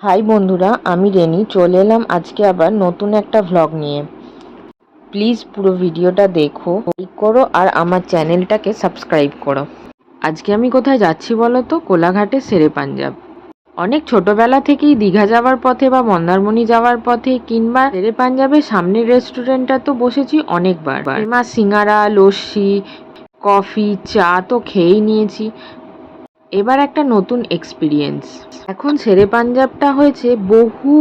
High বন্ধুরা, আমি rainy চলে এলাম আজকে আবার নতুন একটা ভ্লগ নিয়ে। প্লিজ পুরো ভিডিওটা দেখো, লাইক করো আর আমার চ্যানেলটাকে সাবস্ক্রাইব করো। আজকে আমি কোথায় যাচ্ছি বলো তো? কোলাঘাটে শেরে পাঞ্জাব। অনেক ছোটবেলা থেকেই দীঘা যাওয়ার পথে বা মন্দারমণি যাওয়ার পথে কিংবা শেরে পাঞ্জাবের সামনের রেস্টুরেন্টটা তো বসেছি অনেকবার। ফেমাস সিঙ্গারা, লস্যি, কফি, চা তো খেয়েই নিয়েছি। এবার একটা নতুন এক্সপিরিয়েন্স। এখন শেরে পাঞ্জাবটা হয়েছে বহু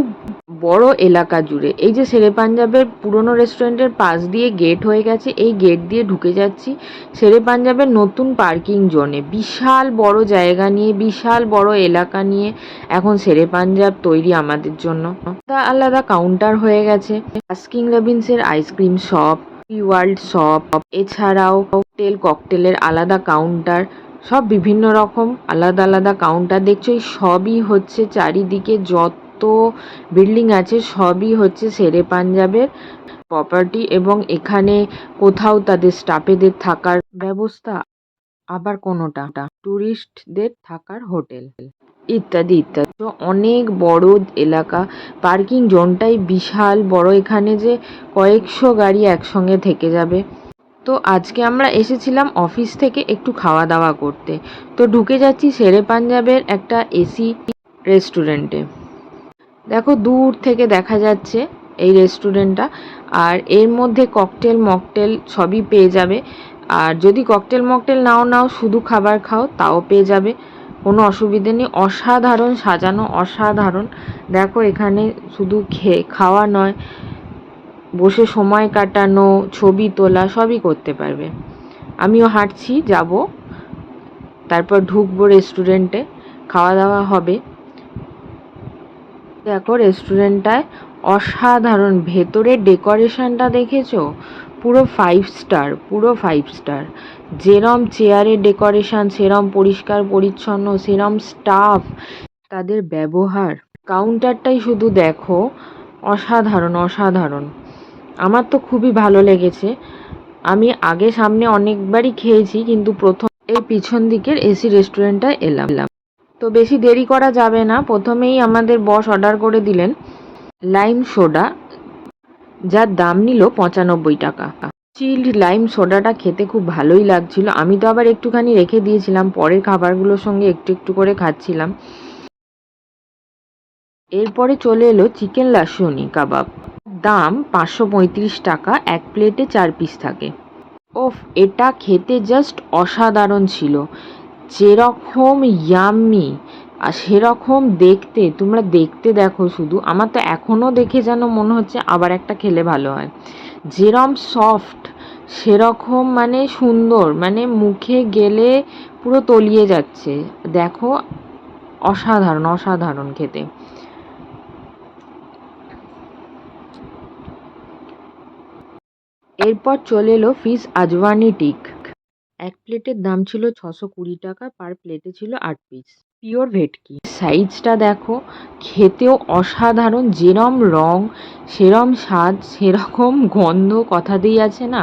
বড় এলাকা জুড়ে। এই যে শেরে পাঞ্জাবের পুরনো রেস্টুরেন্টের পাশ দিয়ে গেট হয়ে গেছে, এই গেট দিয়ে ঢুকে যাচ্ছি শেরে পাঞ্জাবের নতুন পার্কিং জোনে। বিশাল বড় জায়গা নিয়ে, বিশাল বড় এলাকা নিয়ে এখন শেরে পাঞ্জাব তৈরি আমাদের জন্য। আলাদা আলাদা কাউন্টার হয়ে গেছে। বাস্কিন রবিন্সের আইসক্রিম শপ, ওয়ার্ল্ড শপ, এছাড়াও ককটেলের আলাদা কাউন্টার, সব বিভিন্ন রকম আলাদা আলাদা কাউন্টার দেখছো। এই সবই হচ্ছে চারিদিকে যত বিল্ডিং আছে সবই হচ্ছে শেরে পাঞ্জাবের প্রপার্টি, এবং এখানে কোথাও তাদের স্টাফেদের থাকার ব্যবস্থা, আবার কোনোটা ট্যুরিস্টদের থাকার হোটেল, ইত্যাদি ইত্যাদি। তো অনেক বড় এলাকা, পার্কিং জোনটাই বিশাল বড়। এখানে যে কয়েকশো গাড়ি একসঙ্গে থেকে যাবে। তো আজকে আমরা এসেছিলাম অফিস থেকে একটু খাওয়া দাওয়া করতে। তো ঢুকে যাচ্ছি শেরে পাঞ্জাবের একটা এসি রেস্টুরেন্টে। দেখো দূর থেকে দেখা যাচ্ছে এই রেস্টুরেন্টটা। আর এর মধ্যে ককটেল মকটেল সবই পেয়ে যাবে। আর যদি ককটেল মকটেল নাও শুধু খাবার খাও তাও পেয়ে যাবে, কোনো অসুবিধে নেই। অসাধারণ সাজানো, অসাধারণ। দেখো এখানে শুধু খাওয়া নয়, বসে সময় কাটানো, ছবি তোলা সবই করতে পারবে। আমিও হাঁটছি, যাব, তারপর ঢুকবো রেস্টুরেন্টে, খাওয়া দাওয়া হবে। দেখো রেস্টুরেন্টটায় অসাধারণ, ভেতরের ডেকোরেশনটা দেখেছো? পুরো 5 স্টার, পুরো 5 স্টার। যেরম চেয়ারের ডেকোরেশন, সেরম পরিষ্কার পরিচ্ছন্ন, সেরম স্টাফ, তাদের ব্যবহার, কাউন্টারটাই শুধু দেখো, অসাধারণ অসাধারণ। আমার তো খুবই ভালো লেগেছে। আমি আগে সামনে অনেকবারই খেয়েছি, কিন্তু প্রথম এই পিছন দিকের এসি রেস্টুরেন্টটায় এলাম। তো বেশি দেরি করা যাবে না, প্রথমেই আমাদের বস অর্ডার করে দিলেন লাইম সোডা, যার দাম নিল 95 টাকা। চিল্ড লাইম সোডাটা খেতে খুব ভালোই লাগছিল। আমি তো আবার একটুখানি রেখে দিয়েছিলাম, পরের খাবারগুলোর সঙ্গে একটু একটু করে খাচ্ছিলাম। এরপরে চলে এলো চিকেন লাসুনি কাবাব, দাম 535 টাকা। এক প্লেটে 4 পিস থাকে। ওফ, এটা খেতে জাস্ট অসাধারণ ছিল। যেরকম ইয়াম্মি আর সেরকম দেখতে, তোমরা দেখতে দেখো শুধু। আমার তো এখনও দেখে যেন মনে হচ্ছে আবার একটা খেলে ভালো হয়। যেরম সফট, সেরকম মানে সুন্দর, মানে মুখে গেলে পুরো তলিয়ে যাচ্ছে। দেখো, অসাধারণ অসাধারণ খেতে। এরপর চলে এলো ফিশ আজওয়ানি টিক। এক প্লেটের দাম ছিল 620 টাকা, পার প্লেটে ছিল 8 পিস। পিওর ভেটকি। সাইজটা দেখো, খেতেও অসাধারণ। যেরম রং সেরম স্বাদ, সেরকম গন্ধ, কথাতেই আছে না।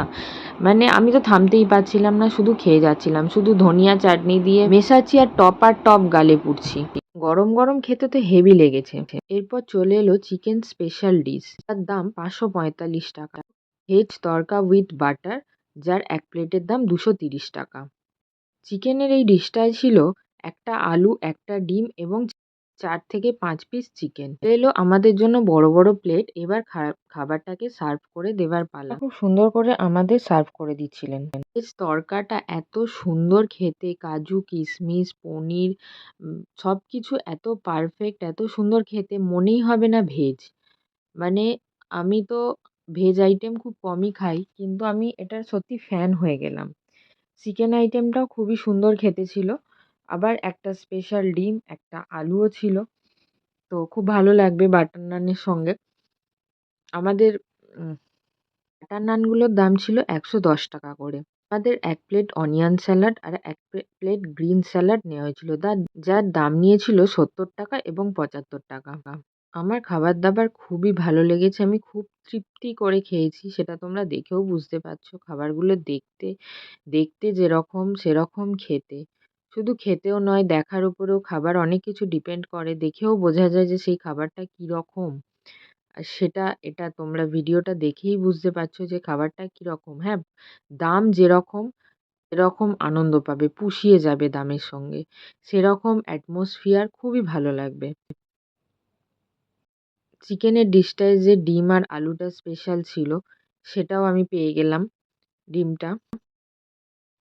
মানে আমি তো থামতেই পারছিলাম না, শুধু খেয়ে যাচ্ছিলাম। শুধু ধনিয়া চাটনি দিয়ে মেশাচ্ছি আর টপ গালে পুড়ছি। গরম গরম খেতে তো হেভি লেগেছে। এরপর চলে এলো চিকেন স্পেশাল ডিশ, তার দাম 545 টাকা। ভেজ তড়কা উইথ বাটার, যার এক প্লেটের দাম 230 টাকা। চিকেনের এই ডিশটায় ছিল একটা আলু, একটা ডিম এবং 4 থেকে 5 পিস চিকেন। এলো আমাদের জন্য বড় বড় প্লেট। এবার খাবারটাকে সার্ভ করে দেবার পালা। খুব সুন্দর করে আমাদের সার্ভ করে দিচ্ছিলেন। ভেজ তড়কাটা এত সুন্দর খেতে, কাজু কিশমিশ পনির সব কিছু এত পারফেক্ট, এত সুন্দর খেতে, মনেই হবে না ভেজ। মানে আমি তো ভেজ আইটেম খুব কমই খাই, কিন্তু আমি এটার সত্যি ফ্যান হয়ে গেলাম। চিকেন আইটেমটাও খুবই সুন্দর খেতে ছিল। আবার একটা স্পেশাল ডিম, একটা আলুও ছিল। তো খুব ভালো লাগবে বাটার নানের সঙ্গে। আমাদের বাটার নানগুলোর দাম ছিল 110 টাকা করে। আমাদের এক প্লেট অনিয়ন স্যালাড আর এক প্লেট গ্রিন স্যালাড নেওয়া হয়েছিল, যার দাম নিয়েছিল 70 টাকা এবং 75 টাকা। আমার খাবার দাবার খুবই ভালো লেগেছে। আমি খুব তৃপ্তি করে খেয়েছি, সেটা তোমরা দেখেও বুঝতে পারছো। খাবারগুলো দেখতে দেখতে যেরকম সেরকম খেতে, শুধু খেতেও নয়, দেখার উপরেও খাবার অনেক কিছু ডিপেন্ড করে। দেখেও বোঝা যায় যে সেই খাবারটা কীরকম। আর এটা তোমরা ভিডিওটা দেখেই বুঝতে পারছো যে খাবারটা কীরকম। হ্যাঁ, দাম যেরকম, এরকম আনন্দ পাবে, পুষিয়ে যাবে দামের সঙ্গে। সেরকম অ্যাটমসফিয়ার খুবই ভালো লাগবে। চিকেনের ডিশটায় যে ডিম আর আলুটা স্পেশাল ছিল, সেটাও আমি পেয়ে গেলাম, ডিমটা।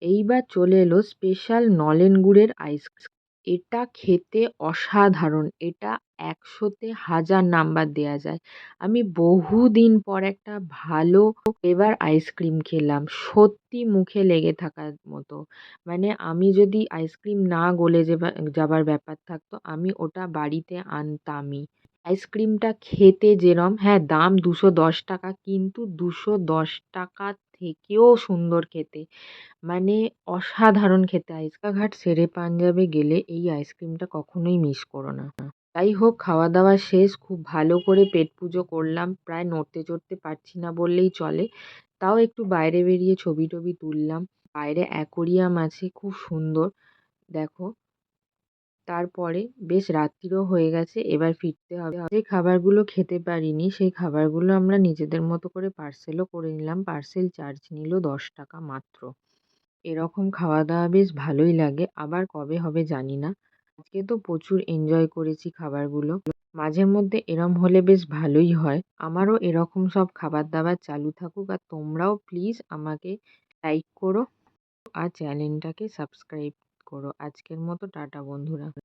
এইবার চলে এলো স্পেশাল নলেন গুড়ের আইসক্রিম। এটা খেতে অসাধারণ। এটা ১০০-তে ১০০০ নাম্বার দেয়া যায়। আমি বহুদিন পর একটা ভালো ফ্লেভার আইসক্রিম খেলাম। সত্যি মুখে লেগে থাকার মতো। মানে আমি যদি আইসক্রিম না গলে যাবার ব্যাপার থাকতো, আমি ওটা বাড়িতে আনতামই। আইসক্রিমটা খেতে যেরম, হ্যাঁ দাম ২১০ টাকা, কিন্তু ২১০ টাকা থেকেও সুন্দর খেতে। মানে অসাধারণ খেতে। ঘাট শেরে পাঞ্জাবে গেলে এই আইসক্রিমটা কখনোই মিস করো না। যাই হোক, খাওয়া দাওয়া শেষ। খুব ভালো করে পেট পুজো করলাম। প্রায় নড়তে চড়তে পারছি না বললেই চলে। তাও একটু বাইরে বেরিয়ে ছবি টবি তুললাম। বাইরে অ্যাকোরিয়াম আছে, খুব সুন্দর। দেখো, তারপরে বেশ রাত্রিরও হয়ে গেছে, এবার ফিরতে হবে। যে খাবারগুলো খেতে পারিনি সেই খাবারগুলো আমরা নিজেদের মতো করে পার্সেলও করে নিলাম। পার্সেল চার্জ নিল ১০ টাকা মাত্র। এরকম খাওয়া দাওয়া বেশ ভালোই লাগে। আবার কবে হবে জানি না। আজকে তো প্রচুর এনজয় করেছি খাবারগুলো। মাঝে মধ্যে এরম হলে বেশ ভালোই হয়। আমারও এরকম সব খাবার দাবার চালু থাকুক, আর তোমরাও প্লিজ আমাকে লাইক করো আর চ্যানেলটাকে সাবস্ক্রাইব করো। আজকের মতো টাটা বন্ধুরা।